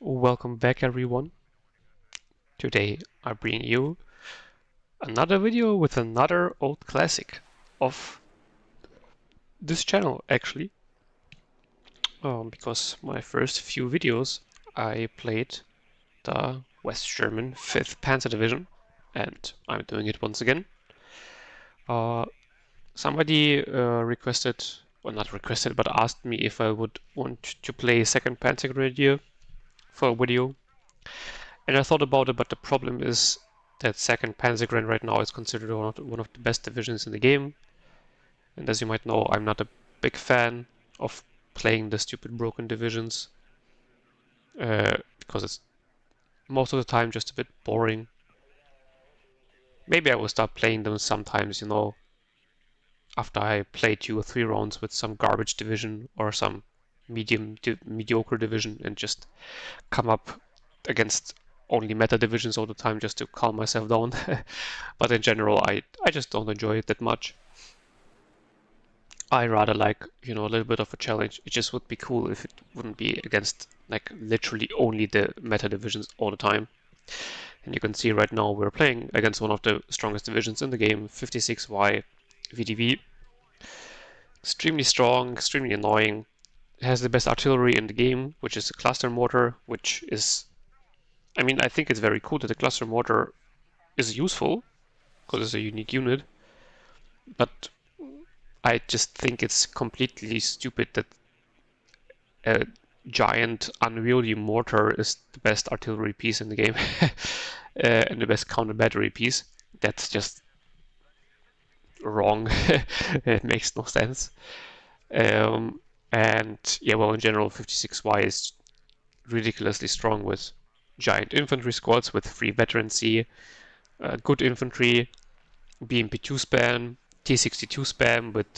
Welcome back everyone. Today I bring you another video with another old classic of this channel actually. Because my first few videos I played the West German 5th Panzer Division and I'm doing it once again. Somebody requested, well not requested, but asked me if I would want to play 2nd Panzer Grenadier for a video. And I thought about it, but the problem is that 2nd Panzergrenadier right now is considered one of the best divisions in the game. And as you might know, I'm not a big fan of playing the stupid broken divisions. Because it's most of the time just a bit boring. Maybe I will start playing them sometimes, after I play 2 or 3 rounds with some garbage division or some mediocre division and just come up against only meta divisions all the time just to calm myself down. But in general, I just don't enjoy it that much. I rather like, a little bit of a challenge. It just would be cool if it wouldn't be against like literally only the meta divisions all the time. And you can see right now we're playing against one of the strongest divisions in the game, 56Y VDV. Extremely strong, extremely annoying. It has the best artillery in the game, which is a cluster mortar, which is, I think it's very cool that the cluster mortar is useful, because it's a unique unit, but I just think it's completely stupid that a giant unwieldy mortar is the best artillery piece in the game and the best counter battery piece. That's just wrong. It makes no sense. And yeah, well, in general, 56Y is ridiculously strong with giant infantry squads with free veterancy, good infantry, BMP-2 spam, T-62 spam with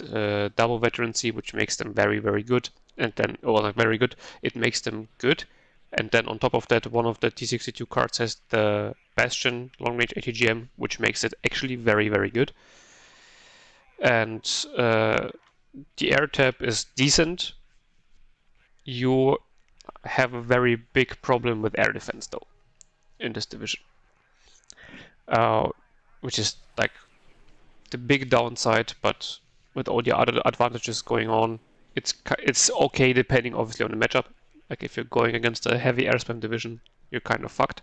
double veterancy, which makes them very, very good. And then, well, not very good, it makes them good. And then on top of that, one of the T-62 cards has the Bastion long-range ATGM, which makes it actually very, very good. And the air tab is decent. You have a very big problem with air defense, though, in this division. Which is like the big downside, but with all the other advantages going on, it's okay depending obviously on the matchup. Like if you're going against a heavy air spam division, you're kind of fucked.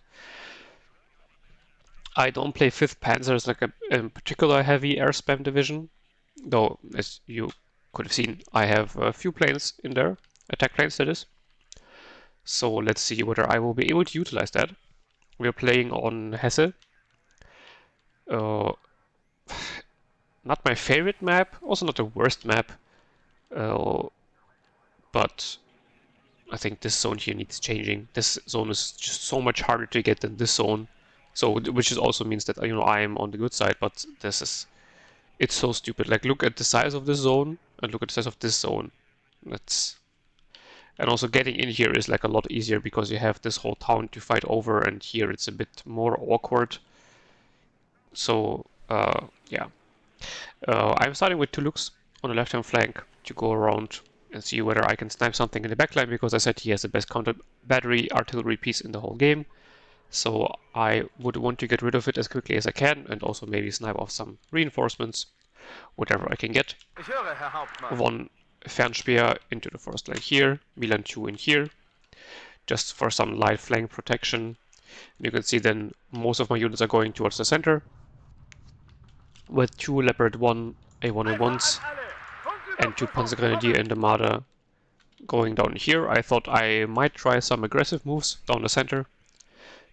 I don't play 5th Panzer as like a particular heavy air spam division, though as you could have seen, I have a few planes in there, attack planes that is. So let's see whether I will be able to utilize that. We're playing on Hesse. Not my favorite map, also not the worst map, but I think this zone here needs changing. This zone is just so much harder to get than this zone, so which also means that I am on the good side, but it's so stupid. Like look at the size of this zone and look at the size of this zone. And also getting in here is like a lot easier because you have this whole town to fight over, and here it's a bit more awkward. So yeah. I'm starting with Toulouse on the left-hand flank to go around and see whether I can snipe something in the backline, because I said he has the best counter battery artillery piece in the whole game. So I would want to get rid of it as quickly as I can and also maybe snipe off some reinforcements, whatever I can get. One Fernspeer into the first line here, Milan 2 in here, just for some light flank protection. And you can see then most of my units are going towards the center, with 2 Leopard 1 A101s and 2 Panzergrenadier and the Marder going down here. I thought I might try some aggressive moves down the center,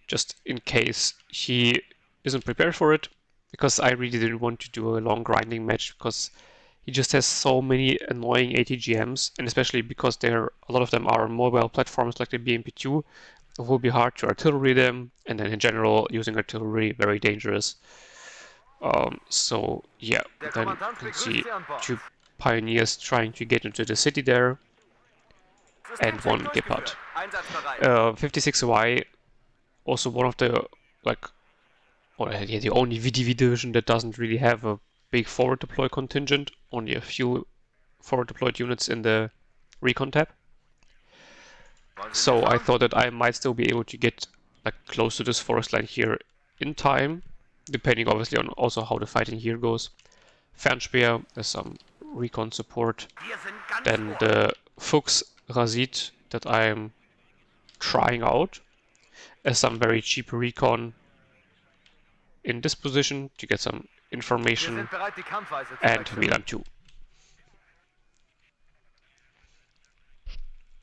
just in case he isn't prepared for it, because I really didn't want to do a long grinding match, because he just has so many annoying ATGMs, and especially because a lot of them are mobile platforms like the BMP-2, it will be hard to artillery them, and then in general, using artillery, very dangerous. So yeah, then you can see 2 pioneers trying to get into the city there, and 1 Gepard. 56Y, also one of the the only VDV division that doesn't really have a big forward deploy contingent, only a few forward deployed units in the recon tab. So I thought that I might still be able to get like close to this forest line here in time, depending obviously on also how the fighting here goes. Fernspeer, there's some recon support. Then the Fuchs Razit that I'm trying out as some very cheap recon in this position to get some information, and Milan 2.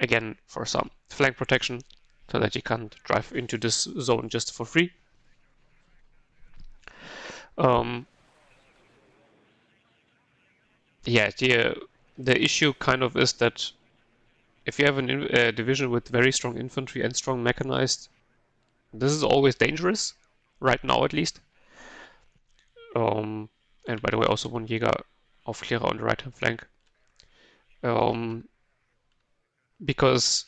Again, for some flank protection, so that you can't drive into this zone just for free. Yeah, the issue kind of is that if you have a division with very strong infantry and strong mechanized, this is always dangerous, right now at least. And by the way, also one Jäger Aufklärer on the right hand flank. Because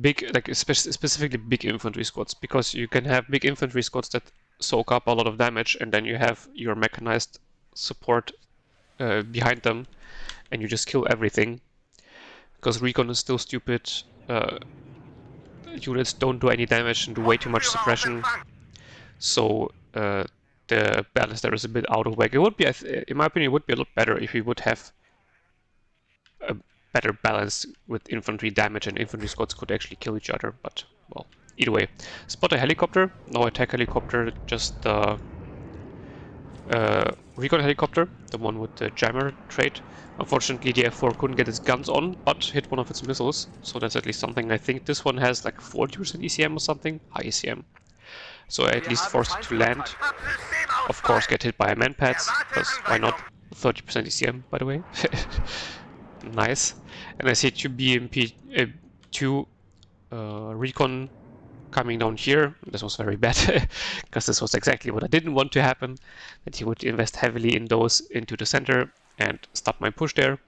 big, like specifically big infantry squads, because you can have big infantry squads that soak up a lot of damage, and then you have your mechanized support behind them, and you just kill everything. Because recon is still stupid, units don't do any damage and do way too much suppression, so the balance there is a bit out of whack. It would be, in my opinion, it would be a lot better if we would have a better balance with infantry damage and infantry squads could actually kill each other, but well, either way. Spot a helicopter, no attack helicopter, just the recon helicopter, the one with the jammer trait. Unfortunately, the F4 couldn't get its guns on, but hit one of its missiles, so that's at least something. I think this one has like 40% ECM or something, high ECM. So at least forced it to land. Of course, get hit by a manpads, because why not? 30% ECM, by the way. Nice. And I see two BMP-2 recon coming down here. This was very bad, because this was exactly what I didn't want to happen, that he would invest heavily in those into the center and stop my push there.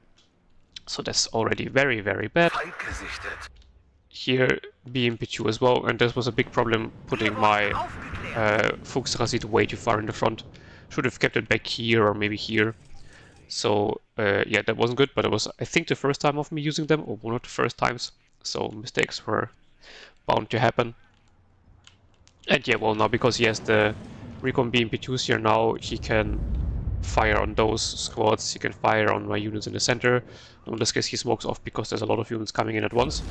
So that's already very, very bad. Here, BMP-2 as well, and this was a big problem, putting my Fuchs Razit way too far in the front. Should have kept it back here or maybe here. So yeah, that wasn't good, but it was, I think, the first time of me using them, or one of the first times. So mistakes were bound to happen. And yeah, well, now because he has the recon BMP-2s here now, he can fire on those squads, he can fire on my units in the center. In this case, he smokes off because there's a lot of units coming in at once.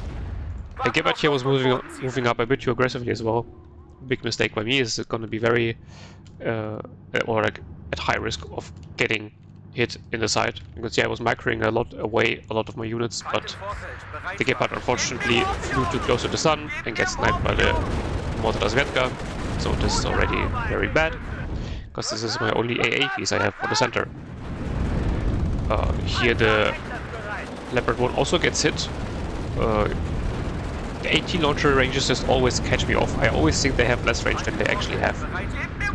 The Gebhardt here was moving up a bit too aggressively as well. Big mistake by me, is going to be very, or like at high risk of getting hit in the side, because yeah, I was microing a lot of my units, but the Gepard unfortunately flew too close to the sun and gets sniped by the mortar Razvedka, so this is already very bad, because this is my only AA piece I have for the center. Here the Leopard 1 also gets hit. The AT launcher ranges just always catch me off. I always think they have less range than they actually have.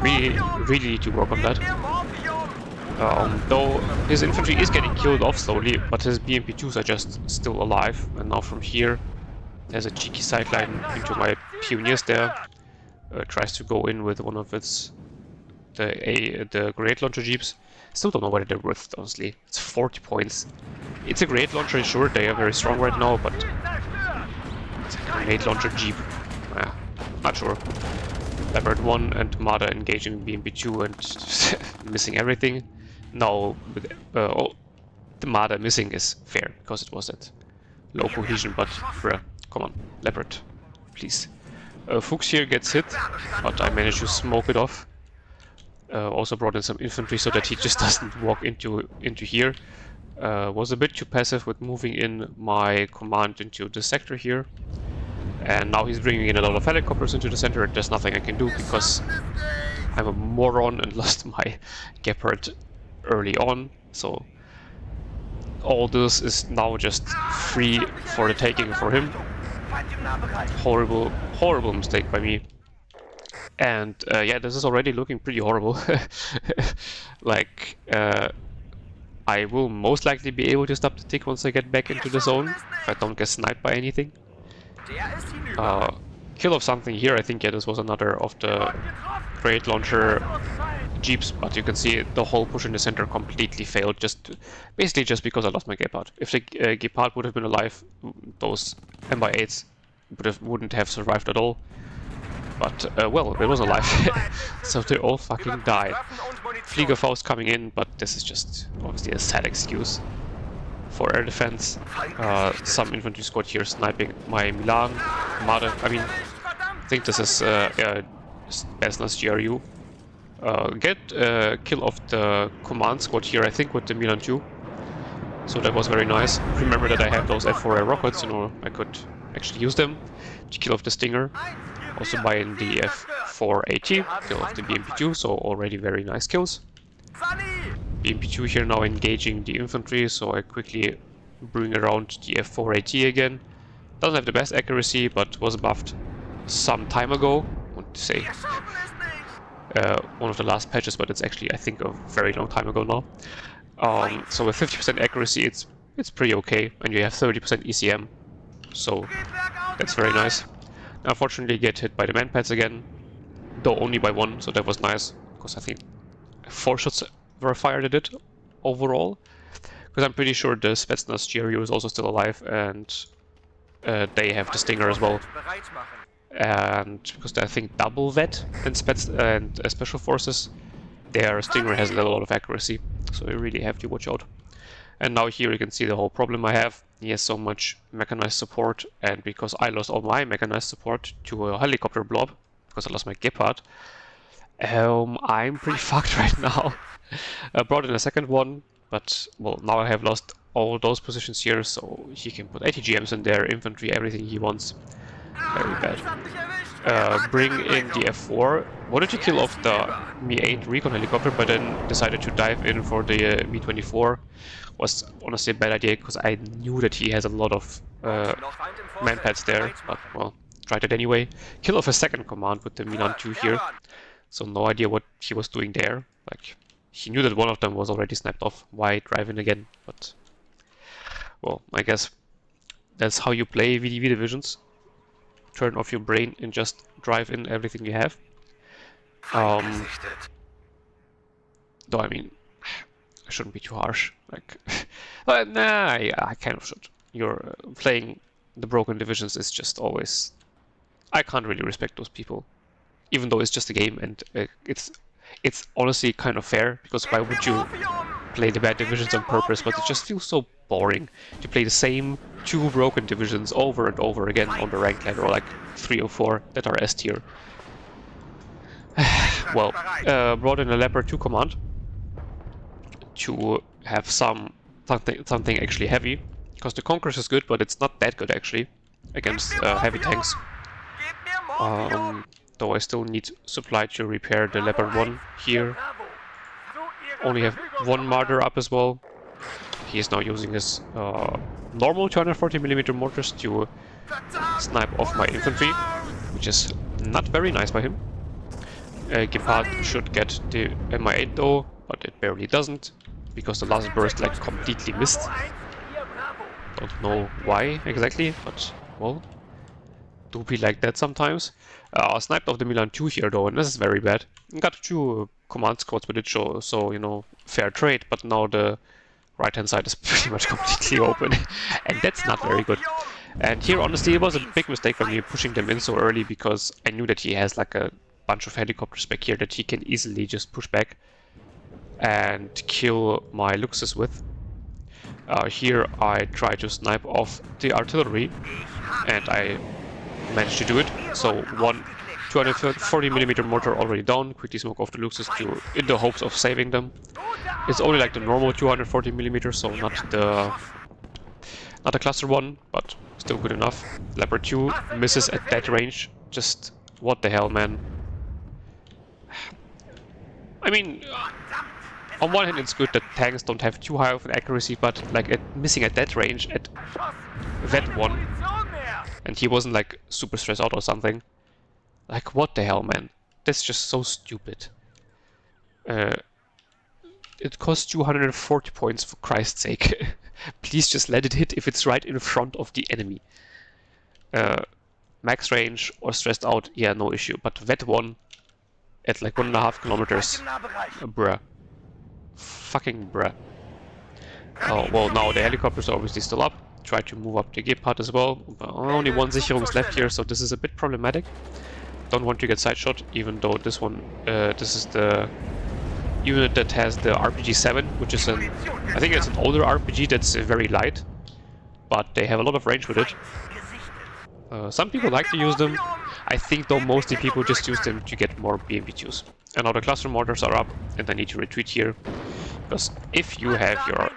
Really need to work on that. Though his infantry is getting killed off slowly, but his BMP-2s are just still alive. And now from here, there's a cheeky sideline into my pioneers there. Tries to go in with one of its the grenade launcher jeeps. Still don't know whether they're worth it, honestly. It's 40 points. It's a grenade launcher, sure, they are very strong right now, but it's a grenade launcher jeep. Not sure. Leopard 1 and Marder engaging BMP-2 and missing everything. Now, with, the Marder missing is fair, because it was at low cohesion, but bruh, come on, Leopard, please. Fuchs here gets hit, but I managed to smoke it off. Also brought in some infantry so that he just doesn't walk into here. Was a bit too passive with moving in my command into the sector here. And now he's bringing in a lot of helicopters into the center, and there's nothing I can do because I'm a moron and lost my Gepard early on. So all this is now just free for the taking for him. Horrible, horrible mistake by me. And yeah, this is already looking pretty horrible. Like, I will most likely be able to stop the tick once I get back into the zone, if I don't get sniped by anything. Kill of something here, I think, yeah, this was another of the grenade launcher jeeps, but you can see the whole push in the center completely failed, basically just because I lost my Gepard. If the Gepard would have been alive, those M/8s wouldn't have survived at all. But, well, it was alive. So they all fucking died. Fliegerfaust coming in, but this is just obviously a sad excuse for air defense. Some infantry squad here sniping my Milan, Made. I mean, I think this is Besna's GRU. Get kill of the command squad here, I think, with the Milan 2. So that was very nice. Remember that I have those F4A rockets, you know, I could actually use them to kill off the Stinger. Also buying the F4AT, kill off the BMP-2, so already very nice kills. BMP-2 here now engaging the infantry, so I quickly bring around the F4AT again. Doesn't have the best accuracy, but was buffed some time ago. I want to say one of the last patches, but it's actually, I think, a very long time ago now. So with 50% accuracy, it's pretty okay, and you have 30% ECM, so that's very nice. Unfortunately, get hit by the manpads again, though only by one, so that was nice, because I think 4 shots were fired at it overall. Because I'm pretty sure the Spetsnaz GRU is also still alive, and they have the Stinger as well. And because they're, I think, double vet and Special Forces, their Stinger has a lot of accuracy, so you really have to watch out. And now here you can see the whole problem I have. He has so much mechanized support, and because I lost all my mechanized support to a helicopter blob, because I lost my Gepard, I'm pretty fucked right now. I brought in a second one, but well, now I have lost all those positions here, so he can put ATGMs in there, infantry, everything he wants. Very bad. Bring in the F4. Wanted to kill off the Mi-8 recon helicopter, but then decided to dive in for the Mi-24. Was honestly a bad idea, because I knew that he has a lot of manpads there, but well, tried it anyway. Kill off a second command with the Milan 2 here, so no idea what he was doing there. Like, he knew that one of them was already snapped off. Why drive in again? But well, I guess that's how you play VDV divisions. Turn off your brain and just drive in everything you have. Though I mean, I shouldn't be too harsh. Like, nah, yeah, I kind of should. You're playing the broken divisions is just always. I can't really respect those people, even though it's just a game, and it's honestly kind of fair, because why would you play the bad divisions on purpose? But it just feels so boring to play the same 2 broken divisions over and over again on the rank ladder, or like 3 or 4 that are S tier. Well, brought in a Leopard 2 command to have something actually heavy, because the Conquerors is good, but it's not that good actually against heavy tanks. Though I still need supply to repair the Leopard 1 here. Only have 1 Martyr up as well. He is now using his normal 240mm mortars to snipe off my infantry, which is not very nice by him. Gepard should get the Mi-8 though, but it barely doesn't, because the last burst like completely missed. Don't know why exactly, but well, do be like that sometimes. Sniped off the Milan 2 here though, and this is very bad. Got 2 command squads with it, so you know, fair trade, but now the right hand side is pretty much completely open, and that's not very good. And here honestly it was a big mistake for me pushing them in so early, because I knew that he has like a bunch of helicopters back here that he can easily just push back and kill my Luxus with. Here I try to snipe off the artillery, and I managed to do it. So one 240mm mortar already down, quickly smoke off the Luxus in the hopes of saving them. It's only like the normal 240mm, so not the cluster one, but still good enough. Leopard 2 misses at that range. Just what the hell, man. I mean, on one hand it's good that tanks don't have too high of an accuracy, but like missing at that range at Vet 1, and he wasn't like super stressed out or something. Like, what the hell, man? That's just so stupid. It costs 240 points, for Christ's sake. Please just let it hit if it's right in front of the enemy. Max range or stressed out, yeah, no issue. But Vet 1 at like 1.5 kilometers. Bruh. Fucking bruh. Oh, well, now the helicopters are obviously still up. try to move up the Gepard as well. But only one Sicherung is left here, so this is a bit problematic. Don't want to get side shot, even though this one, this is the unit that has the RPG-7, which is an, I think it's an older RPG that's very light, but they have a lot of range with it. Some people like to use them. I think though mostly people just use them to get more BMP-2s. And now the cluster mortars are up, and I need to retreat here, because if you have your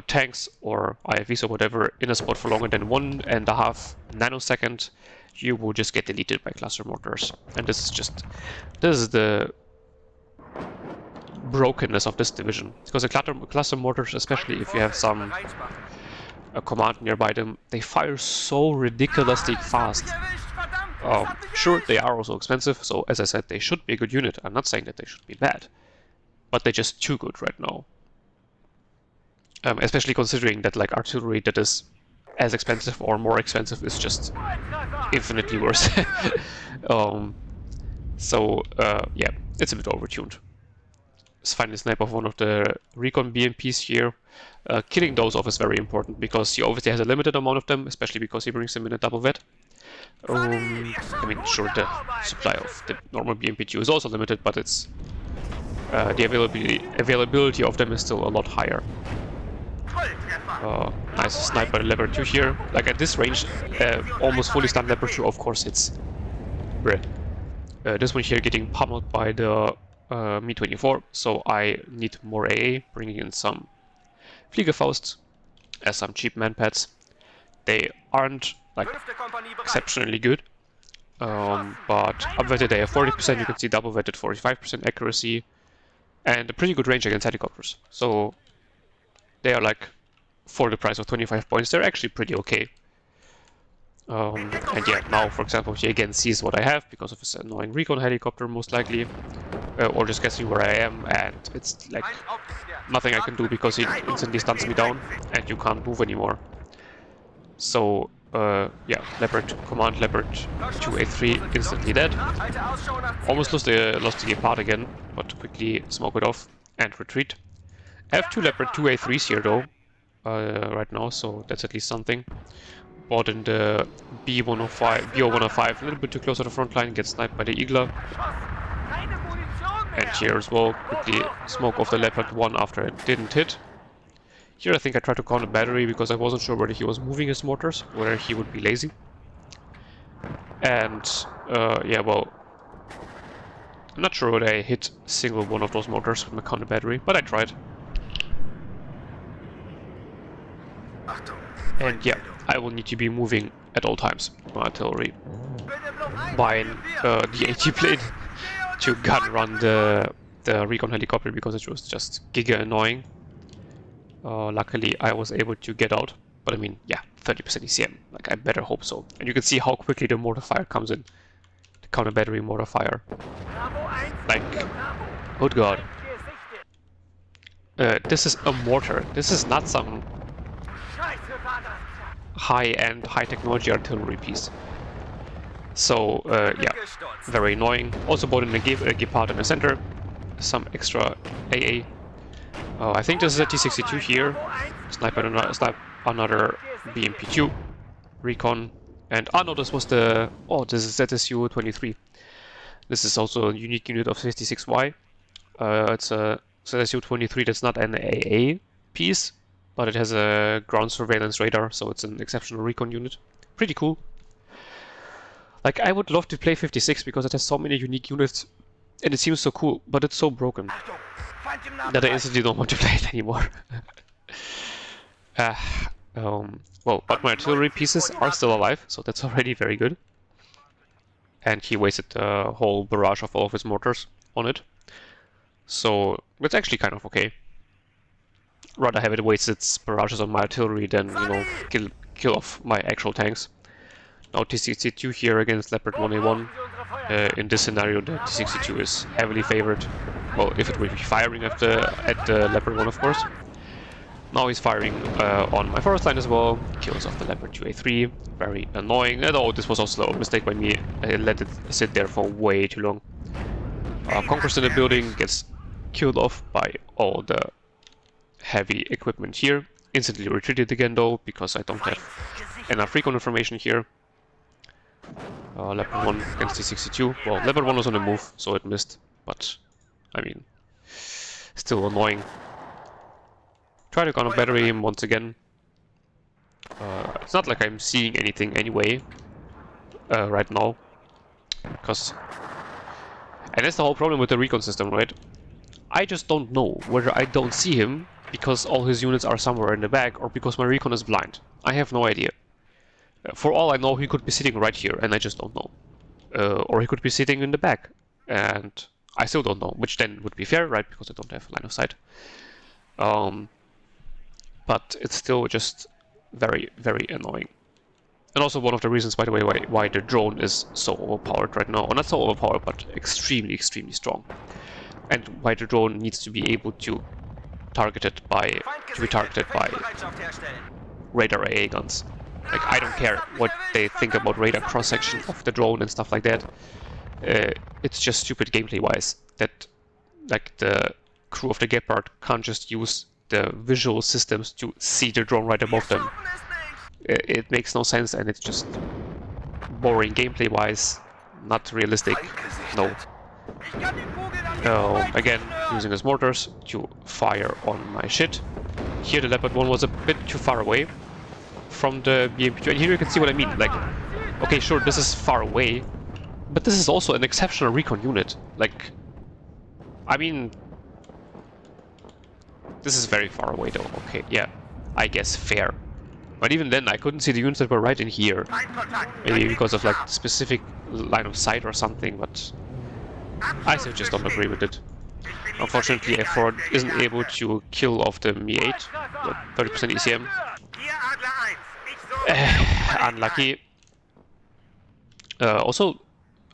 tanks or IFVs or whatever in a spot for longer than 1.5 nanosecond, you will just get deleted by cluster mortars. And this is the brokenness of this division. Because the cluster mortars, especially if you have some command nearby them, they fire so ridiculously fast. Sure, they are also expensive, so as I said, they should be a good unit. I'm not saying that they should be bad, but they're just too good right now. Especially considering that like artillery that is as expensive or more expensive is just infinitely worse. Yeah, it's a bit overtuned. Let's finally snipe off one of the recon BMPs here. Killing those off is very important because he obviously has a limited amount of them, especially because he brings them in a double vet. I mean, sure, the supply of the normal BMP-2 is also limited, but it's the availability of them is still a lot higher. Nice sniper leopard 2 here. Like at this range, almost fully stunned leopard 2 of course hits. This one here getting pummeled by the Mi-24, so I need more AA, bringing in some Fliegerfaust as some cheap manpads. They aren't like exceptionally good, but upvetted they have 40%, you can see double vetted 45% accuracy, and a pretty good range against helicopters. So they are like, for the price of 25 points, they're actually pretty okay. And yeah, now for example he again sees what I have because of his annoying recon helicopter most likely, or just guessing where I am, and it's like nothing I can do because he instantly stuns me down and you can't move anymore. So yeah, command leopard 2A3 instantly dead. Almost lost the Gepard again, but quickly smoke it off and retreat. I have 2 leopard 2A3s here though, right now, so that's at least something. Bought in the BO105, a little bit too close to the front line, gets sniped by the Eagler. And here as well, quickly smoke off the Leopard 1 after it didn't hit. Here I think I tried to count a battery because I wasn't sure whether he was moving his mortars, whether he would be lazy. And yeah, well, I'm not sure whether I hit a single one of those mortars with my counter battery, but I tried. And yeah, I will need to be moving at all times my artillery. Buying the AT plane to gun run the recon helicopter because it was just giga annoying. Luckily I was able to get out, but I mean, yeah, 30% ECM, like I better hope so. And you can see how quickly the mortar fire comes in. The counter battery mortar fire. Like, good god. This is a mortar, this is not some high-end, high-technology artillery piece. So, yeah, very annoying. Also bought in a Gepard in the center, some extra AA. I think this is a T-62 here. Snipe another BMP-2 recon. And no, this was the this is ZSU-23. This is also a unique unit of 56Y. It's a ZSU-23 that's not an AA piece, but it has a ground surveillance radar, so it's an exceptional recon unit. Pretty cool. Like, I would love to play 56 because it has so many unique units and it seems so cool, but it's so broken that I instantly don't want to play it anymore. Well, but my artillery pieces are still alive, so that's already very good. And he wasted the whole barrage of all of his mortars on it. So, it's actually kind of okay. Rather have it waste its barrages on my artillery than, you know, kill off my actual tanks. Now T-62 here against Leopard 1A1. In this scenario, the T-62 is heavily favored. Well, if it will be firing at the Leopard 1, of course. Now he's firing on my forest line as well. Kills off the Leopard 2A3. Very annoying. And oh, this was also a mistake by me. I let it sit there for way too long. Conquest in the building gets killed off by all the heavy equipment here. instantly retreated again though, because I don't have enough recon information here. Leopard 1 against T-62. Well, Leopard 1 was on the move, so it missed, but I mean, still annoying. Try to counter battery him once again. It's not like I'm seeing anything anyway right now, because... And that's the whole problem with the recon system, right? I just don't know whether I don't see him because all his units are somewhere in the back or because my recon is blind. I have no idea. For all I know, he could be sitting right here and I just don't know. Or he could be sitting in the back and I still don't know, which then would be fair, right? Because I don't have line of sight. But it's still just very, very annoying. And also one of the reasons, by the way, why the drone is so overpowered right now. Or not so overpowered, but extremely, extremely strong. And why the drone needs to be able to be targeted by radar AA guns. Like, I don't care what they think about radar cross-section of the drone and stuff like that. It's just stupid gameplay-wise that, like, the crew of the Gepard can't just use the visual systems to see the drone right above them. It makes no sense, and it's just boring gameplay-wise, not realistic. No. Again, using his mortars to fire on my shit. Here the Leopard 1 was a bit too far away from the BMP-2, and here you can see what I mean. Like, okay, sure, this is far away, but this is also an exceptional recon unit. Like, I mean, this is very far away though. Okay, yeah, I guess fair. But even then, I couldn't see the units that were right in here. Maybe because of like specific line of sight or something, but I still just don't agree with it. Unfortunately, F4 isn't able to kill off the Mi-8, 30% ECM. Unlucky. Also,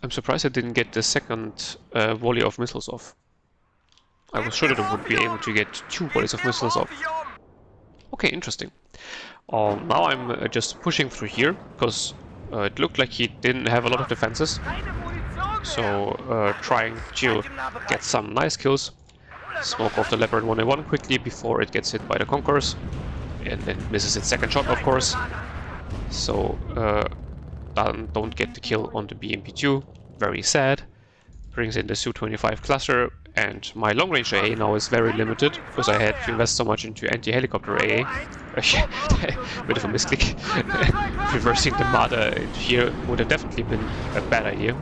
I'm surprised I didn't get the second volley of missiles off. I was sure that I would be able to get 2 volleys of missiles off. Okay, interesting. Now I'm just pushing through here, because it looked like he didn't have a lot of defenses. So, trying to get some nice kills. Smoke off the Leopard 1A1 quickly before it gets hit by the Conquerors. And then misses its second shot, of course. So, don't get the kill on the BMP-2. Very sad. Brings in the Su-25 cluster. And my long-range AA now is very limited, because I had to invest so much into anti-helicopter AA. Bit of a misclick. Reversing the Marder here would have definitely been a bad idea.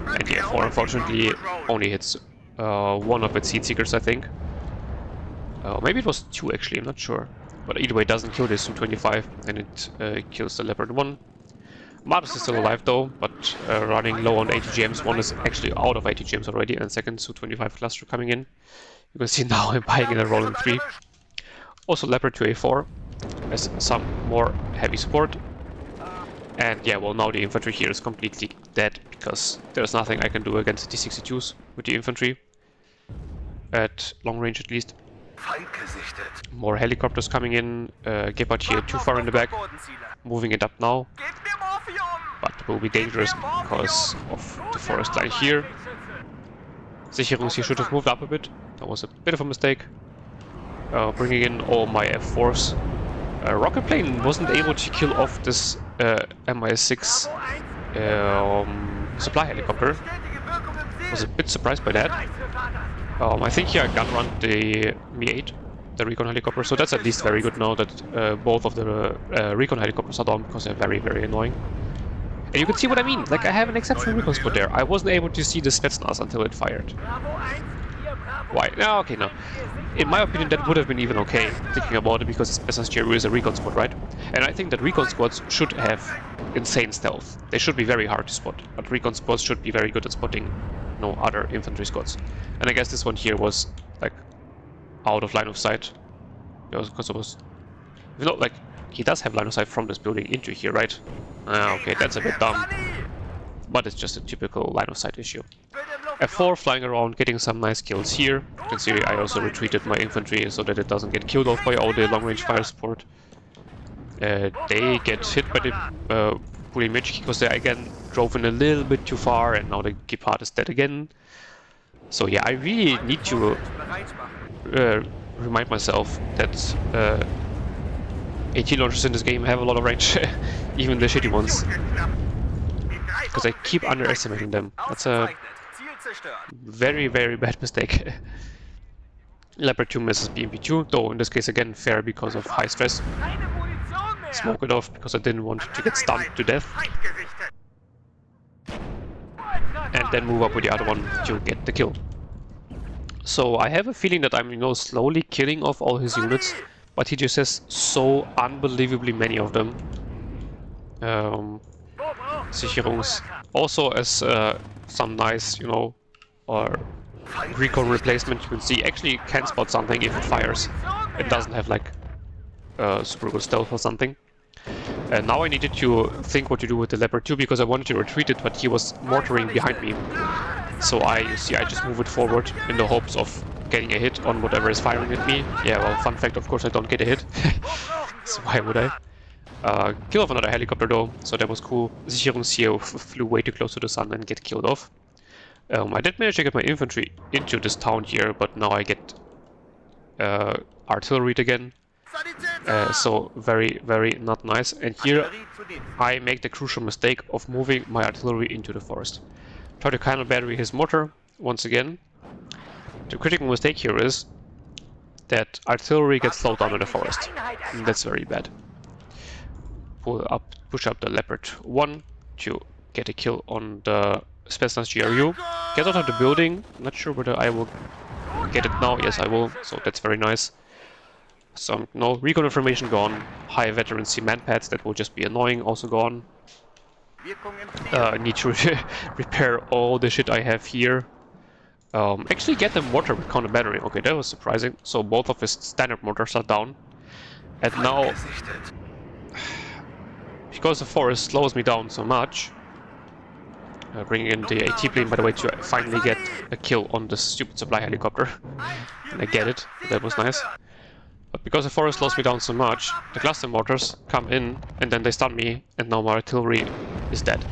And the F4 unfortunately only hits one of its heat-seekers, I think. Maybe it was 2 actually, I'm not sure. But either way, it doesn't kill this Su-25, and it kills the Leopard 1. Mardus is still alive though, but running low on ATGMs. One is actually out of ATGMs already, and second Su-25 cluster coming in. You can see now I'm buying in a rolling 3. Also Leopard 2A4 has some more heavy support. And yeah, well, now the infantry here is completely dead, because there's nothing I can do against the T-62s with the infantry. At long range at least. More helicopters coming in. Gepard here too far in the back. Moving it up now. But it will be dangerous because of the forest line here. Sicherungs here should have moved up a bit. That was a bit of a mistake. Bringing in all my F4s. Rocket plane wasn't able to kill off this Mi-6 supply helicopter. Was a bit surprised by that. I think here I gun run the Mi-8, the recon helicopter, so that's at least very good now that both of the recon helicopters are down, because they're very, very annoying. And you can see what I mean, like I have an exceptional recon spot there. I wasn't able to see the Spetsnaz until it fired. Why? No, okay, no. In my opinion, that would have been even okay, thinking about it, because Spetsnaz Cheru is a recon spot, right? And I think that recon squads should have insane stealth. They should be very hard to spot, but recon squads should be very good at spotting no other infantry squads. And I guess this one here was like out of line of sight, because it was, you know, like he does have line of sight from this building into here, right? Okay, that's a bit dumb, but it's just a typical line of sight issue. F4 flying around, getting some nice kills here. You can see I also retreated my infantry so that it doesn't get killed off by all the long-range fire support. They get hit by the Pulimich because they again drove in a little bit too far, and now the Gepard is dead again. So yeah, I really need to remind myself that AT launchers in this game have a lot of range, even the shitty ones. Because I keep underestimating them. That's a very, very bad mistake. Leopard 2 misses BMP-2, though in this case again fair because of high stress. Smoke it off because I didn't want to get stunned to death. And then move up with the other one to get the kill. So I have a feeling that I'm, you know, slowly killing off all his units, but he just has so unbelievably many of them. Sicherungs. Also as some nice, you know, or recon replacement, you can see actually can spot something if it fires. It doesn't have like super good stealth or something. And now I needed to think what to do with the Leopard 2 because I wanted to retreat it, but he was mortaring behind me. So you see, I just move it forward in the hopes of getting a hit on whatever is firing at me. Yeah, well, fun fact, of course I don't get a hit. So why would I? Kill off another helicopter though, so that was cool. Sicherungs here flew way too close to the sun and get killed off. I did manage to get my infantry into this town here, but now I get artillery again. So very, very not nice. And here I make the crucial mistake of moving my artillery into the forest. Try to counter battery his mortar once again. The critical mistake here is that artillery gets slowed down in the forest. And that's very bad. Push up the Leopard 1 to get a kill on the Spetsnaz GRU. Get out of the building. Not sure whether I will get it now. Yes, I will. So that's very nice. Some no recon information gone. High veterancy manpads that will just be annoying. Also gone. Need to repair all the shit I have here. Actually get the mortar with counter battery. Okay, that was surprising. So both of his standard mortars are down. And now, because the forest slows me down so much, bringing in the AT plane, by the way, to finally get a kill on this stupid supply helicopter. And I get it. That was nice. But because the forest slows me down so much, the cluster mortars come in and then they stun me, and now my artillery is dead.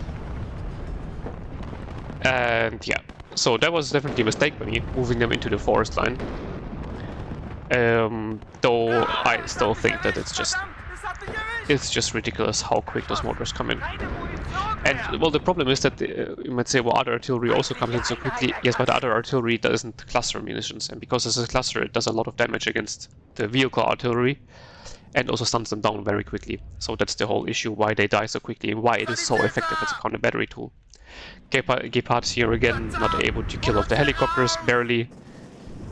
And yeah, so that was definitely a mistake by me, moving them into the forest line. Though I still think that it's just ridiculous how quick those mortars come in. And well, the problem is that you might say, well, other artillery also comes in so quickly. Yes, but other artillery doesn't cluster munitions, and because it's a cluster, it does a lot of damage against the vehicle artillery, and also stuns them down very quickly. So that's the whole issue, why they die so quickly and why it is so effective as a counter battery tool. Gepard here again, not able to kill off the helicopters, barely.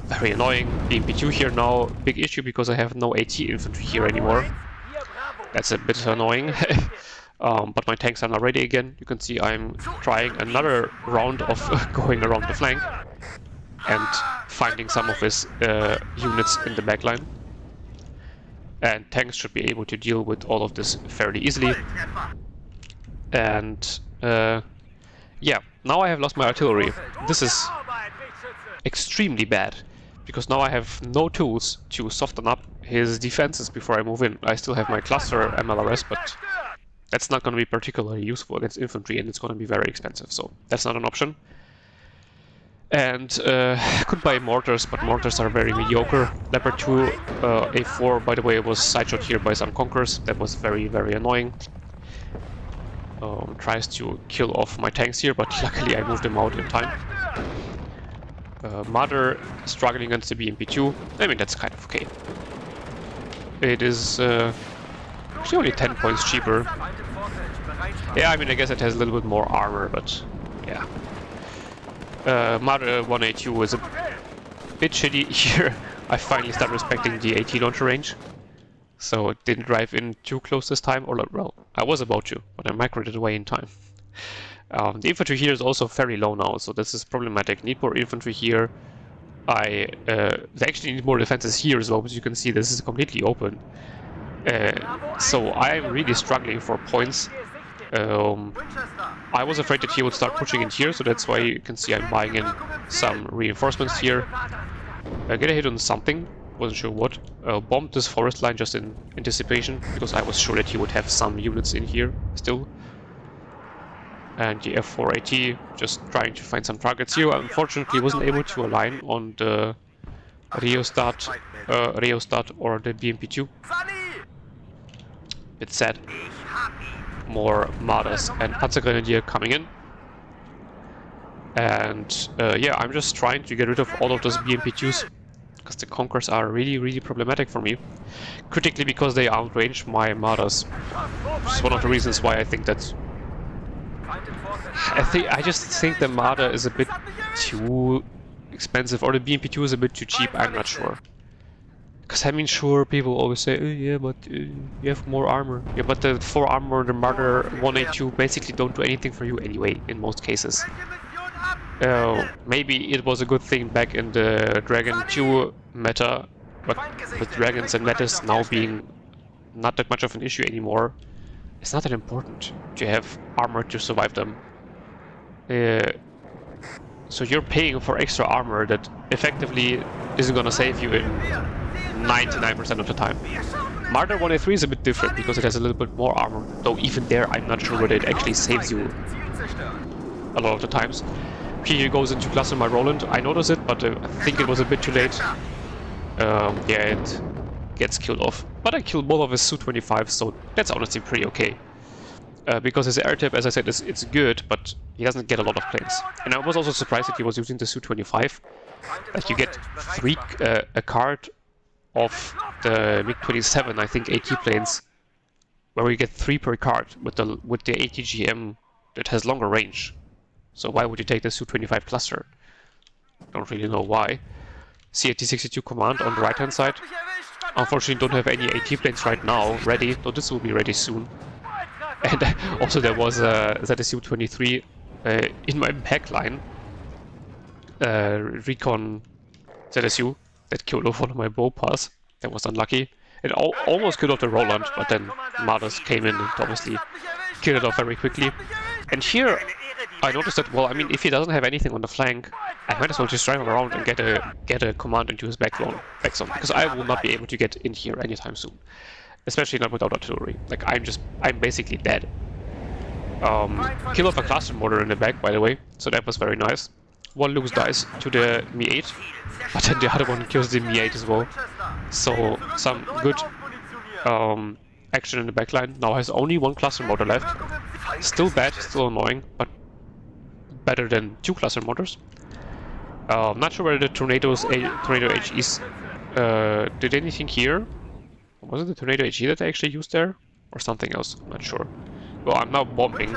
Very annoying. BMP-2 here now, big issue because I have no AT infantry here anymore. That's a bit annoying. But my tanks are now ready again. You can see I'm trying another round of going around the flank and finding some of his units in the backline. And tanks should be able to deal with all of this fairly easily. And yeah, now I have lost my artillery. This is extremely bad, because now I have no tools to soften up his defenses before I move in. I still have my cluster MLRS, but that's not going to be particularly useful against infantry, and it's going to be very expensive, so that's not an option. And I could buy mortars, but mortars are very mediocre. Leopard 2 A4, by the way, was sideshot here by some Conquerors. That was very, very annoying. Tries to kill off my tanks here, but luckily I moved them out in time. Mother struggling against the BMP-2. I mean, that's kind of okay. It is actually only 10 points cheaper. Yeah, I mean, I guess it has a little bit more armor, but yeah. Mother 1A2 is a bit shitty here. I finally started respecting the AT launcher range. So it didn't drive in too close this time, or well, I was about to, but I microed it away in time. The infantry here is also fairly low now, so this is problematic. Need more infantry here. They actually need more defenses here as well, but you can see this is completely open. So I'm really struggling for points. I was afraid that he would start pushing in here, so that's why you can see I'm buying in some reinforcements here. Get a hit on something, wasn't sure what. Bombed this forest line just in anticipation, because I was sure that he would have some units in here still. And the F4AT just trying to find some targets here. Unfortunately, wasn't able to align on the Rheostat or the BMP-2. bit sad. More Martyrs and Panzergrenadier coming in. And yeah, I'm just trying to get rid of all of those BMP-2s, because the Conquerors are really, really problematic for me. Critically because they outrange my Martyrs. Which is one of the reasons why I think that... I just think the Martyr is a bit too expensive, or the BMP-2 is a bit too cheap, I'm not sure. Because I mean, sure, people always say, oh, yeah, but you have more armor. Yeah, but the 4 armor, the Martyr 182 basically don't do anything for you anyway, in most cases. Maybe it was a good thing back in the Dragon 2 meta, but with Dragons and Metas now being not that much of an issue anymore, it's not that important to have armor to survive them. So you're paying for extra armor that effectively isn't gonna save you in 99% of the time. Martyr 183 is a bit different because it has a little bit more armor, though even there I'm not sure whether it actually saves you a lot of the times. Here goes into cluster my Roland. I noticed it, but I think it was a bit too late. Yeah, it gets killed off. But I killed both of his Su-25, so that's honestly pretty okay. Because his air tip, as I said, it's good, but he doesn't get a lot of planes. And I was also surprised that he was using the Su-25. Like you get a card of the MiG-27, I think, AT planes, where you get 3 per card with the ATGM that has longer range. So why would you take the Su-25 cluster? Don't really know why. See a T-62 command on the right hand side. Unfortunately don't have any AT planes right now ready, though this will be ready soon. And also there was a ZSU-23 in my backline. Recon ZSU that killed off one of my bow pass. That was unlucky. It almost killed off the Roland, but then Martyrs came in and obviously killed it off very quickly. And here I noticed that, well, I mean, if he doesn't have anything on the flank, I might as well just drive him around and get a command into his back zone, because I will not be able to get in here anytime soon. Especially not without artillery. Like, I'm basically dead. Kill off a cluster mortar in the back, by the way, so that was very nice. One Lux dies to the Mi-8, but then the other one kills the Mi-8 as well. So, some good action in the backline. Now has only 1 cluster mortar left. Still bad, still annoying, but better than 2 cluster mortars. Not sure whether the Tornado HEs did anything here. Was it the Tornado HE that I actually used there? Or something else? I'm not sure. Well, I'm now bombing,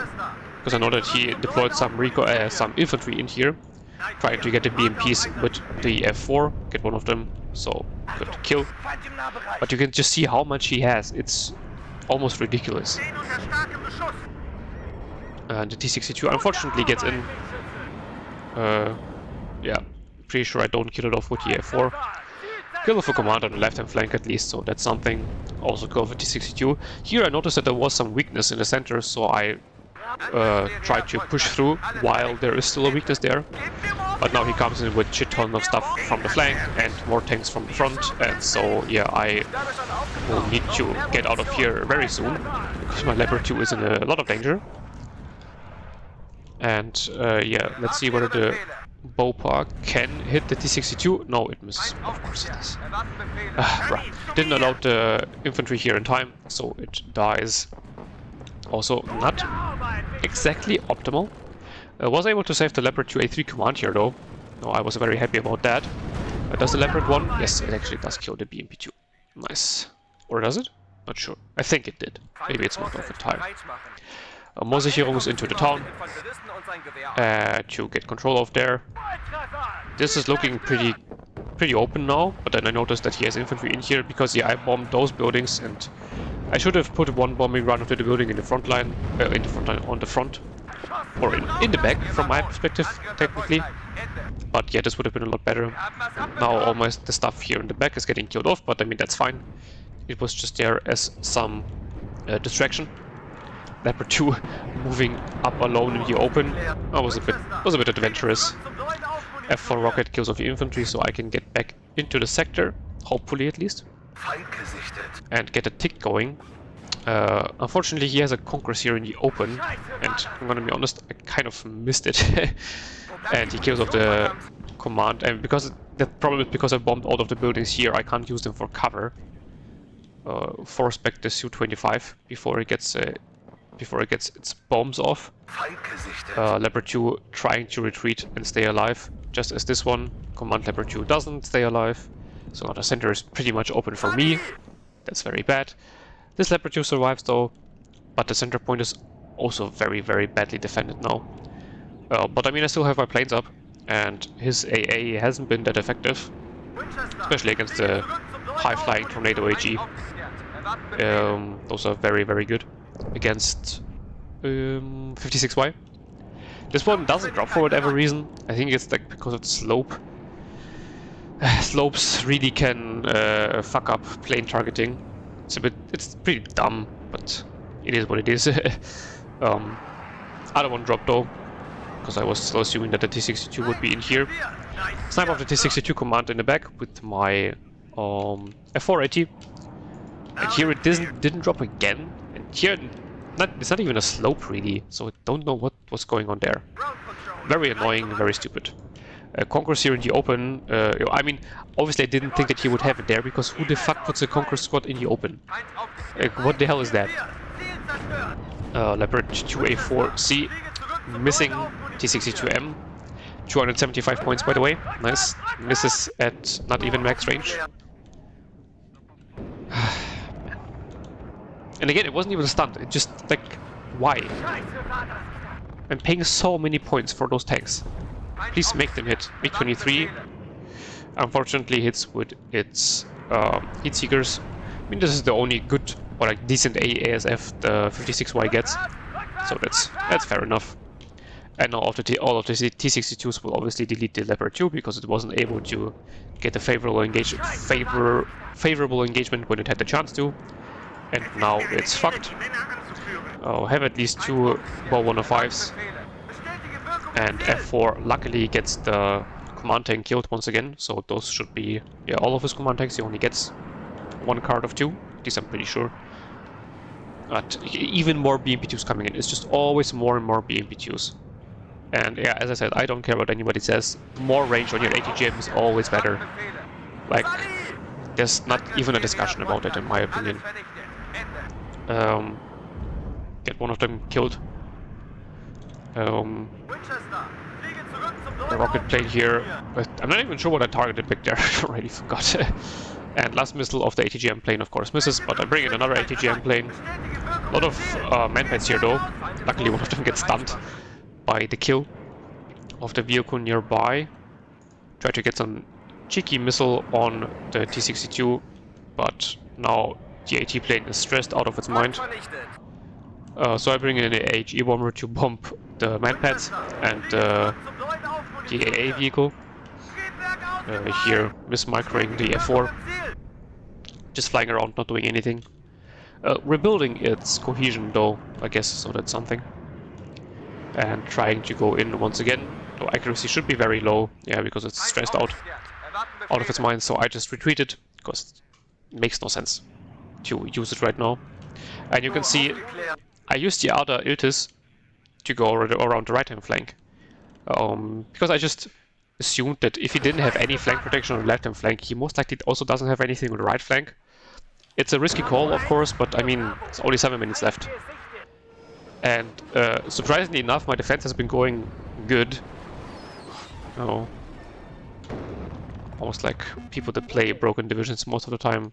because I know that he deployed some infantry in here, trying to get the BMPs with the F4, get one of them, so good kill. But you can just see how much he has, it's almost ridiculous. The T-62 unfortunately gets in. Yeah, pretty sure I don't kill it off with the F4. Kill off a command on the left-hand flank at least, so that's something. Also kill off a T-62. Here I noticed that there was some weakness in the center, so I tried to push through while there is still a weakness there. But now he comes in with shit ton of stuff from the flank and more tanks from the front, and so yeah, I will need to get out of here very soon, because my Leopard 2 is in a lot of danger. And yeah, let's see whether the Bowpark can hit the T-62. No, it misses. Of course it does. Right. Didn't allow the infantry here in time, so it dies. Also not exactly optimal. Was able to save the Leopard 2 A3 command here though. No, I was very happy about that. Does the Leopard 1? Yes, it actually does kill the BMP-2. Nice. Or does it? Not sure. I think it did. Maybe it's not off in time. More Sicherungs into the town to get control of there. This is looking pretty open now, but then I noticed that he has infantry in here because yeah, I bombed those buildings, and I should have put 1 bombing run onto the building in the front line, on the front, or in the back from my perspective technically. But yeah, this would have been a lot better. Now almost the stuff here in the back is getting killed off, but I mean that's fine. It was just there as some distraction. Leopard 2 moving up alone in the open was a bit adventurous. F4 rocket kills off the infantry, so I can get back into the sector, hopefully at least, and get a tick going. Unfortunately, he has a Conquerors here in the open, and I'm gonna be honest, I kind of missed it. And he kills off the command, and because that probably because I bombed all of the buildings here, I can't use them for cover. force back the Su-25 before it gets its bombs off. Leopard 2 trying to retreat and stay alive, just as this one. Command Leopard 2 doesn't stay alive, so now the center is pretty much open for me. That's very bad. This Leopard 2 survives though, but the center point is also very, very badly defended now. But I mean, I still have my planes up, and his AA hasn't been that effective, especially against the high-flying Tornado AG. Those are very, very good against 56Y. This one doesn't drop for whatever reason. I think it's like because of the slope. Slopes really can fuck up plane targeting. It's pretty dumb, but it is what it is. Other one dropped though, because I was still assuming that the T-62 would be in here. Snipe of the T-62 command in the back with my F480. And here it didn't drop again. And here, it's not even a slope really, so I don't know what was going on there. Very annoying, very stupid. Conquerors here in the open. I mean, obviously I didn't think that he would have it there, because who the fuck puts a Conqueror squad in the open? What the hell is that? Leopard 2A4C, missing T-62M. 275 points, by the way. Nice. Misses at not even max range. And again, it wasn't even a stunt. It just, like, why? I'm paying so many points for those tanks. Please make them hit. MiG-23, unfortunately, hits with its heat seekers. I mean, this is the only good or like decent ASF the 56Y gets, so that's fair enough. And now all of the T-62s will obviously delete the Leopard 2 because it wasn't able to get a favorable engagement when it had the chance to. And now it's fucked. Have at least 2 Bow 105s. And F4 luckily gets the command tank killed once again, so those should be, yeah, all of his command tanks. He only gets 1 card of 2, at least I'm pretty sure. But even more BMP-2s coming in. It's just always more and more BMP-2s. And yeah, as I said, I don't care what anybody says. More range on your ATGM is always better. Like, there's not even a discussion about it, in my opinion. Get one of them killed. The rocket plane here, but I'm not even sure what I targeted back there. I already forgot. And last missile of the ATGM plane, of course, misses, but I bring in another ATGM plane. A lot of manpads here, though. Luckily, one of them gets stunned by the kill of the vehicle nearby. Try to get some cheeky missile on the T-62, but now the AT plane is stressed out of its mind. So I bring in an AHE bomber to bomb the manpads and the AA vehicle. Here, mismicroing the F4. Just flying around, not doing anything. Rebuilding its cohesion though, I guess, so that's something. And trying to go in once again. Though accuracy should be very low, yeah, because it's stressed out of its mind, so I just retreated, because it makes no sense to use it right now. And you can see, I used the other Iltis to go around the right-hand flank. Because I just assumed that if he didn't have any flank protection on the left-hand flank, he most likely also doesn't have anything on the right flank. It's a risky call, of course, but I mean, it's only 7 minutes left. And surprisingly enough, my defense has been going good. Oh. Almost like people that play broken divisions most of the time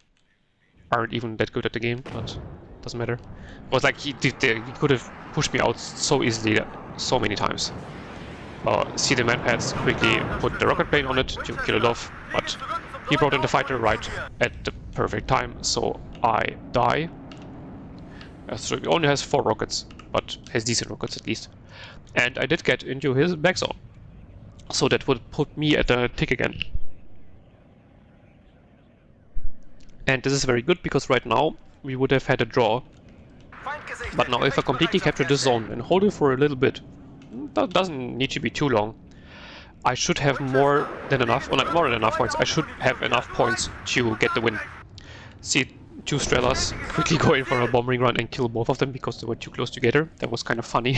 aren't even that good at the game, but doesn't matter. It was like he could have pushed me out so easily, so many times. See the manpads, quickly put the rocket plane on it to kill it off, but he brought in the fighter right at the perfect time, so I die. So he only has 4 rockets, but has decent rockets at least. And I did get into his back zone, so that would put me at the tick again. And this is very good, because right now we would have had a draw. But now if I completely capture this zone and hold it for a little bit, that doesn't need to be too long, I should have more than enough, or not more than enough points, I should have enough points to get the win. See 2 Strelas quickly go in for a bombing run and kill both of them because they were too close together. That was kind of funny,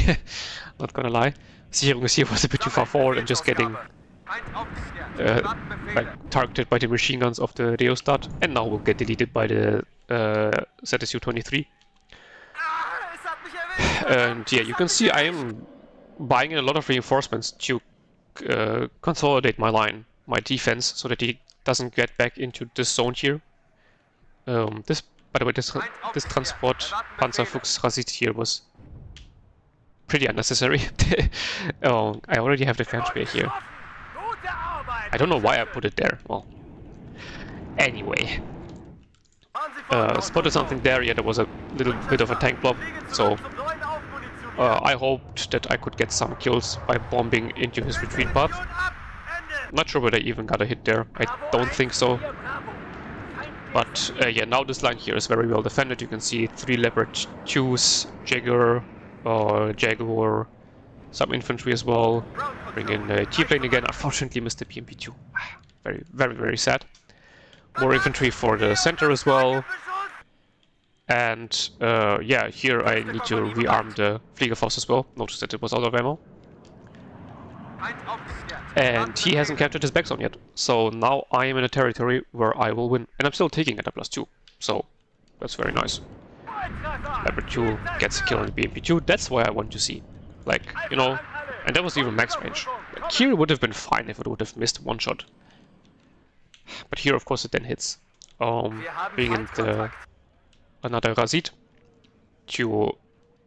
not gonna lie. Sicherung here was a bit too far forward and just getting like targeted by the machine guns of the Rheostat, and now will get deleted by the ZSU-23. And yeah, you can see I am buying in a lot of reinforcements to consolidate my line, my defense, so that he doesn't get back into this zone here. This, by the way, this transport Panzerfuchs Rasit here was pretty unnecessary. I already have the Fernspeer here. I don't know why I put it there. Well, anyway. Spotted something there. Yeah, there was a little bit of a tank blob, so I hoped that I could get some kills by bombing into his retreat path. Not sure whether I even got a hit there. I don't think so. But yeah, now this line here is very well defended. You can see 3 Leopard 2s, Jaguar, some infantry as well. Bring in T-plane again. Unfortunately missed the BMP-2. Very sad. More infantry for the center as well. And yeah, here I need to rearm the Fliegerfaust as well. Notice that it was out of ammo. And he hasn't captured his back zone yet. So now I am in a territory where I will win. And I'm still taking it at +2. So that's very nice. Leopard 2 gets a kill on the BMP-2. That's why I want to see. Like, you know, and that was even max range. Like, here it would have been fine if it would have missed one shot. But here, of course, it then hits. Bring in another Rasit to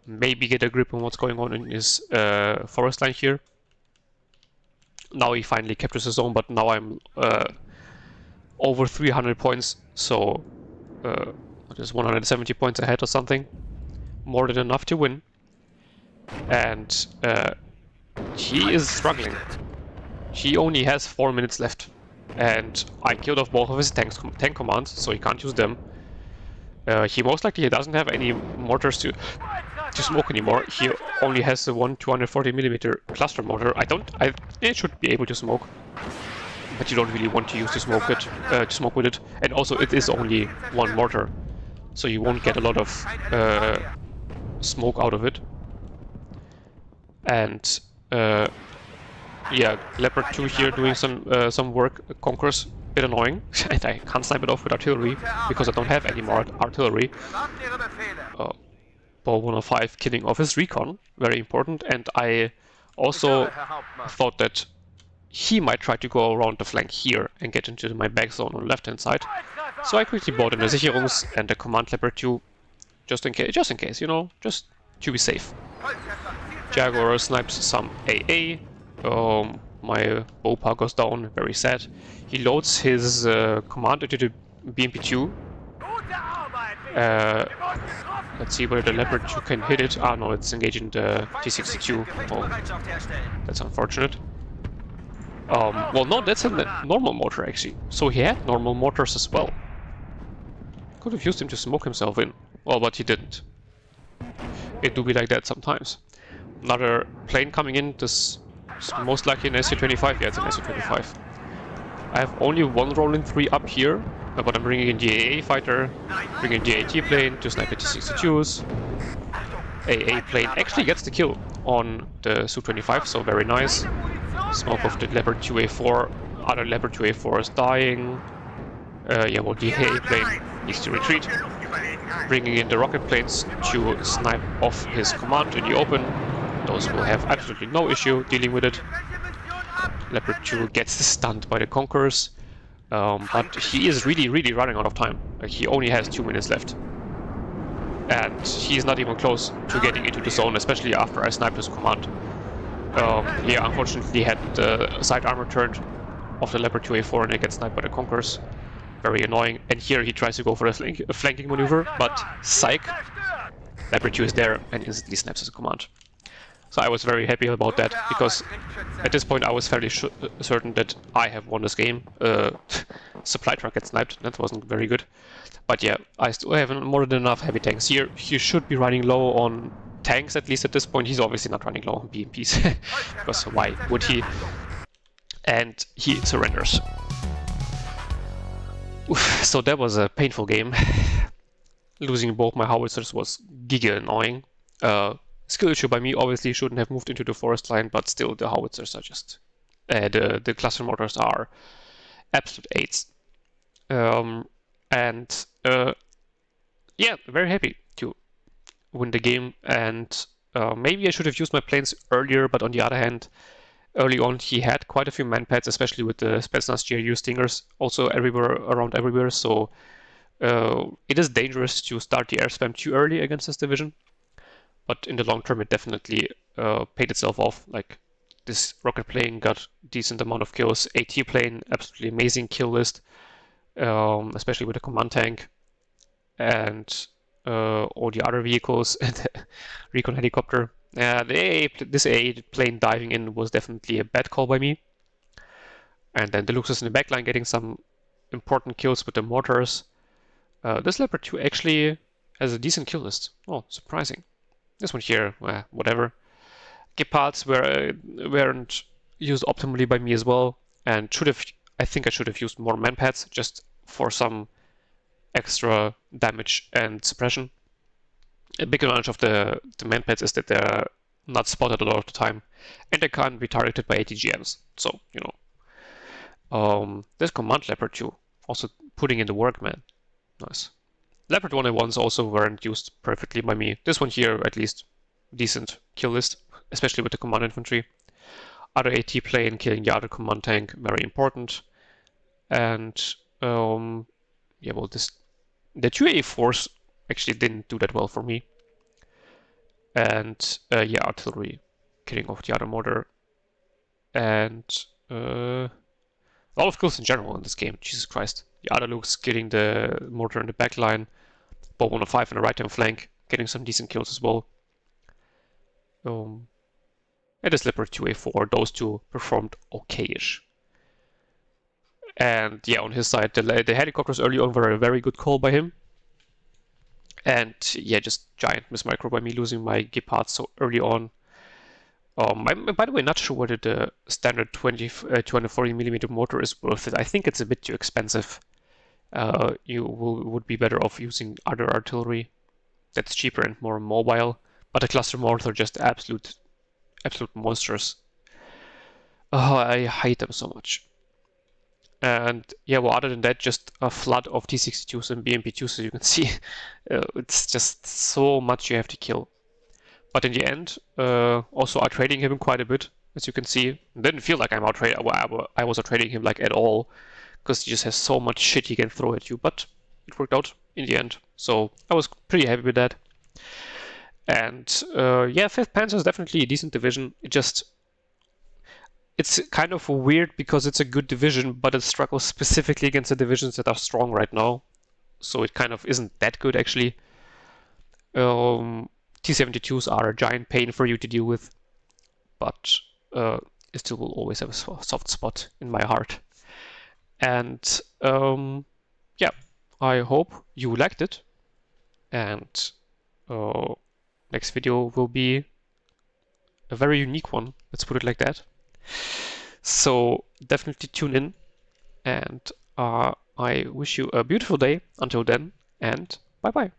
maybe get a grip on what's going on in his forest line here. Now he finally captures his zone, but now I'm over 300 points, so just 170 points ahead or something. More than enough to win. And he is struggling. He only has 4 minutes left. And I killed off both of his tank commands, so he can't use them. He most likely doesn't have any mortars to smoke anymore. He only has the one 240mm cluster mortar. It should be able to smoke, but you don't really want to use to smoke with it. And also, it is only one mortar, so you won't get a lot of smoke out of it. And yeah, Leopard 2 here doing some work. Conqueror's a bit annoying, and I can't snipe it off with artillery because I don't have any more artillery. Ball 105 killing off his recon, very important. And I also thought that he might try to go around the flank here and get into my back zone on the left hand side. So I quickly bought in the Sicherungs and the command Leopard 2, just in case, you know, just to be safe. Jaguar snipes some AA. My Bopa goes down, very sad. He loads his command into the BMP-2. Let's see whether the Leopard 2 can hit it. Ah, no, it's engaging the T-62. Oh, that's unfortunate. Well, no, that's a normal mortar, actually. So he had normal mortars as well. Could have used him to smoke himself in. Well, but he didn't. It do be like that sometimes. Another plane coming in. This is most likely an SU-25. Yeah, it's an SU-25. I have only one rolling 3 up here, but I'm bringing in the AA fighter, bringing the AT plane to snipe the T-62s. AA plane actually gets the kill on the Su-25, so very nice. Smoke of the Leopard 2A4, other Leopard 2A4 is dying. Yeah, well, the AA plane needs to retreat. Bringing in the rocket planes to snipe off his command in the open. Those will have absolutely no issue dealing with it. Leopard 2 gets stunned by the Conquerors, but he is really running out of time. Like, he only has 2 minutes left. And he is not even close to getting into the zone, especially after I sniped his command. Yeah, unfortunately had the side armor turned of the Leopard 2A4 and it gets sniped by the Conquerors. Very annoying. And here he tries to go for a flanking maneuver, but psych! Leopard 2 is there and instantly snaps his command. So I was very happy about that, because at this point I was fairly certain that I have won this game. Supply truck gets sniped, that wasn't very good. But yeah, I still have more than enough heavy tanks here. He should be running low on tanks, at least at this point. He's obviously not running low on BMPs, because why would he? And he surrenders. Oof, so that was a painful game. Losing both my howitzers was giga annoying. Skill issue by me, obviously shouldn't have moved into the forest line, but still the howitzers are just... the cluster mortars are absolute 8s. And yeah, very happy to win the game. And maybe I should have used my planes earlier, but on the other hand, early on he had quite a few manpads, especially with the Spetsnaz GRU Stingers, also everywhere around everywhere. So it is dangerous to start the air spam too early against this division. But in the long term, it definitely paid itself off. Like this rocket plane got decent amount of kills. AT plane, absolutely amazing kill list, especially with the command tank and all the other vehicles and the recon helicopter. This A plane diving in was definitely a bad call by me. And then the Luxus in the backline getting some important kills with the mortars. This Leopard 2 actually has a decent kill list. Oh, surprising. This one here, whatever. Gepards weren't used optimally by me as well, and I think I should have used more manpads just for some extra damage and suppression. A big advantage of the manpads is that they're not spotted a lot of the time, and they can't be targeted by ATGMs. So, this Command Leopard 2 also putting in the work, man. Nice. Leopard 1A1s also weren't used perfectly by me. This one here, at least, decent kill list, especially with the command infantry. Other AT plane killing the other command tank, very important. And yeah, well, the 2A4s actually didn't do that well for me. And yeah, artillery killing off the other mortar. And a lot of kills in general in this game, Jesus Christ. The other Luke's getting the mortar in the back line. Bob 105 on the right hand flank, getting some decent kills as well. And the Slipper 2A4, those two performed okay-ish. And yeah, on his side, the helicopters early on were a very good call by him. And yeah, just giant mismicro by me losing my Gepard so early on. I'm, by the way, not sure whether the standard 240mm mortar is worth it. I think it's a bit too expensive. You would be better off using other artillery that's cheaper and more mobile. But the cluster mortars are just absolute monsters. Oh, I hate them so much. And yeah, well, other than that, just a flood of T-62s and BMP-2s, so you can see it's just so much you have to kill. But in the end, also outtrading him quite a bit, as you can see. It didn't feel like I was outtrading him like at all, because he just has so much shit he can throw at you, but it worked out in the end. So I was pretty happy with that. And yeah, 5th Panzer is definitely a decent division. It's kind of weird because it's a good division, but it struggles specifically against the divisions that are strong right now. So it kind of isn't that good, actually. T-72s are a giant pain for you to deal with, but it still will always have a soft spot in my heart. And yeah, I hope you liked it. And next video will be a very unique one, let's put it like that. So definitely tune in, and I wish you a beautiful day until then, and bye bye.